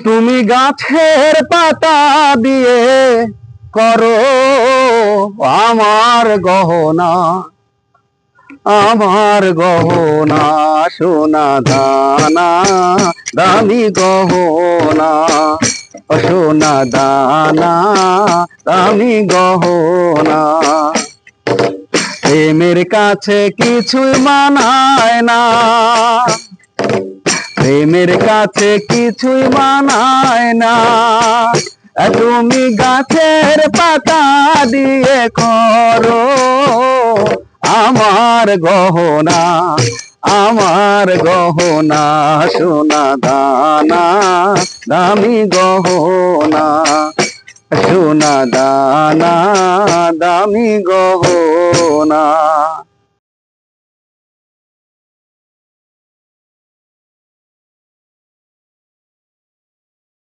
তুমি গাছের পাতা দিয়ে করো আমার গহনা, আমার গহনা সোনা দানা দামি গহনা, সোনা দানা দামি গহনা। প্রেমের কাছে কিছুই মানায় না, প্রেমের কাছে কিছুই মানায় না। তুমি গাছের পাতা দিয়ে করো আমার গহনা, আমার গহনা সোনা দানা দামি গহনা, সোনা দানা দামি গহনা।